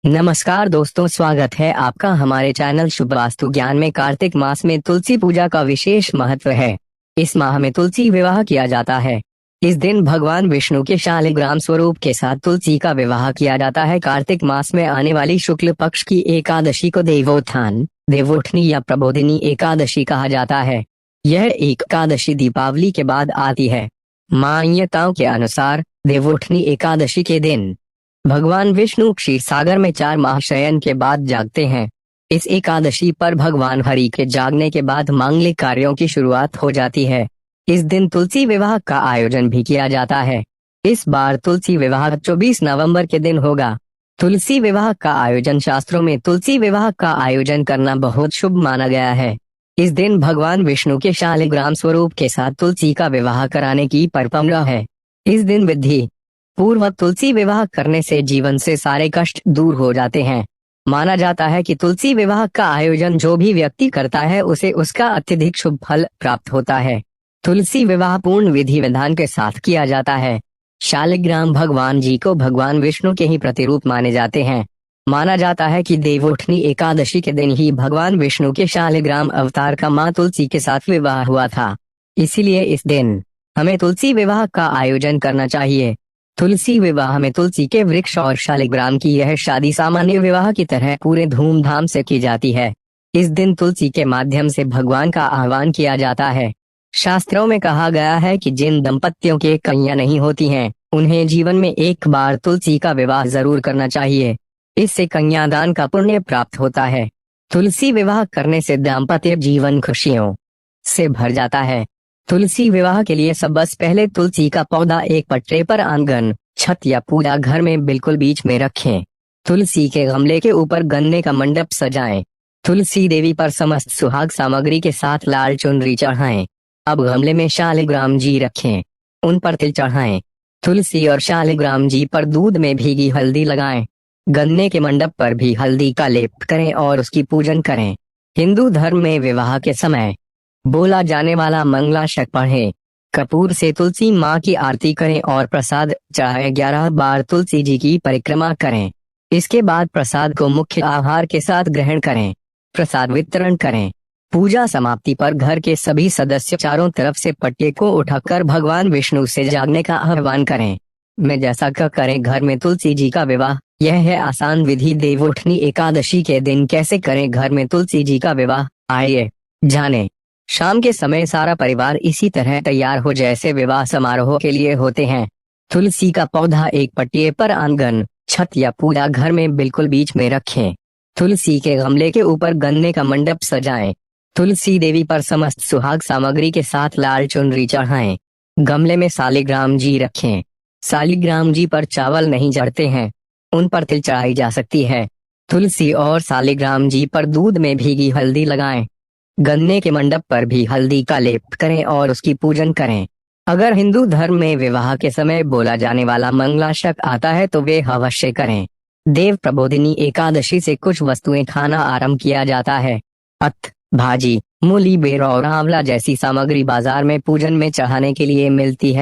नमस्कार दोस्तों, स्वागत है आपका हमारे चैनल शुभ वास्तु ज्ञान में। कार्तिक मास में तुलसी पूजा का विशेष महत्व है। इस माह में तुलसी विवाह किया जाता है। इस दिन भगवान विष्णु के शालिग्राम स्वरूप के साथ तुलसी का विवाह किया जाता है। कार्तिक मास में आने वाली शुक्ल पक्ष की एकादशी को देवोत्थान, देवोठनी या प्रबोधिनी एकादशी कहा जाता है। यह एकादशी दीपावली के बाद आती है। मान्यताओं के अनुसार देवोठनी एकादशी के दिन भगवान विष्णु क्षीर सागर में 4 माह शयन के बाद जागते हैं। इस एकादशी पर भगवान हरि के जागने के बाद मांगलिक कार्यों की शुरुआत हो जाती है। इस दिन तुलसी विवाह का आयोजन भी किया जाता है। इस बार तुलसी विवाह 24 नवंबर के दिन होगा। तुलसी विवाह का आयोजन शास्त्रों में तुलसी विवाह का आयोजन करना बहुत शुभ माना गया है। इस दिन भगवान विष्णु के शालिग्राम स्वरूप के साथ तुलसी का विवाह कराने की परंपरा है। इस दिन विधि पूर्वक तुलसी विवाह करने से जीवन से सारे कष्ट दूर हो जाते हैं। माना जाता है कि तुलसी विवाह का आयोजन जो भी व्यक्ति करता है उसे उसका अत्यधिक शुभ फल प्राप्त होता है। तुलसी विवाह पूर्ण विधि विधान के साथ किया जाता है। शालिग्राम भगवान जी को भगवान विष्णु के ही प्रतिरूप माने जाते हैं। माना जाता है कि देवोठनी एकादशी के दिन ही भगवान विष्णु के शालिग्राम अवतार का मां तुलसी के साथ विवाह हुआ था। इसीलिए इस दिन हमें तुलसी विवाह का आयोजन करना चाहिए। तुलसी विवाह में तुलसी के वृक्ष और शालिग्राम की यह शादी सामान्य विवाह की तरह पूरे धूमधाम से की जाती है। इस दिन तुलसी के माध्यम से भगवान का आह्वान किया जाता है। शास्त्रों में कहा गया है कि जिन दंपतियों के कन्या नहीं होती हैं, उन्हें जीवन में एक बार तुलसी का विवाह जरूर करना चाहिए। इससे कन्यादान का पुण्य प्राप्त होता है। तुलसी विवाह करने से दाम्पत्य जीवन खुशियों से भर जाता है। तुलसी विवाह के लिए सबसे पहले तुलसी का पौधा एक पटरे पर आंगन, छत या पूजा घर में बिल्कुल बीच में रखें। तुलसी के गमले के ऊपर गन्ने का मंडप सजाएं। तुलसी देवी पर समस्त सुहाग सामग्री के साथ लाल चुनरी चढ़ाएं। अब गमले में शालिग्राम जी रखें, उन पर तिल चढ़ाएं। तुलसी और शालिग्राम जी पर दूध में भीगी हल्दी लगाएं। गन्ने के मंडप पर भी हल्दी का लेप करें और उसकी पूजन करें। हिंदू धर्म में विवाह के समय बोला जाने वाला मंगलाष्टक पढ़ें। कपूर से तुलसी माँ की आरती करें और प्रसाद चढ़ाएं। 11 बार तुलसी जी की परिक्रमा करें। इसके बाद प्रसाद को मुख्य आहार के साथ ग्रहण करें। प्रसाद वितरण करें। पूजा समाप्ति पर घर के सभी सदस्य चारों तरफ से पट्टे को उठाकर भगवान विष्णु से जागने का आह्वान करें। मैं जैसा करें घर में तुलसी जी का विवाह। यह है आसान विधि। देवोठनी एकादशी के दिन कैसे करें घर में तुलसी जी का विवाह, आइए जानें। शाम के समय सारा परिवार इसी तरह तैयार हो जैसे विवाह समारोह के लिए होते हैं। तुलसी का पौधा एक पट्टे पर आंगन, छत या पूजा घर में बिल्कुल बीच में रखें। तुलसी के गमले के ऊपर गन्ने का मंडप सजाएं। तुलसी देवी पर समस्त सुहाग सामग्री के साथ लाल चुनरी चढ़ाएं। गमले में शालिग्राम जी रखें। शालिग्राम जी पर चावल नहीं चढ़ते हैं, उन पर तिल चढ़ाई जा सकती है। तुलसी और शालिग्राम जी पर दूध में भीगी हल्दी लगाएं। गन्ने के मंडप पर भी हल्दी का लेप करें और उसकी पूजन करें। अगर हिंदू धर्म में विवाह के समय बोला जाने वाला मंगलाष्टक आता है तो वे अवश्य करें। देव प्रबोधिनी एकादशी से कुछ वस्तुएं खाना आरंभ किया जाता है। अत्त, भाजी, मूली, बेर और आंवला जैसी सामग्री बाजार में पूजन में चढ़ाने के लिए मिलती है।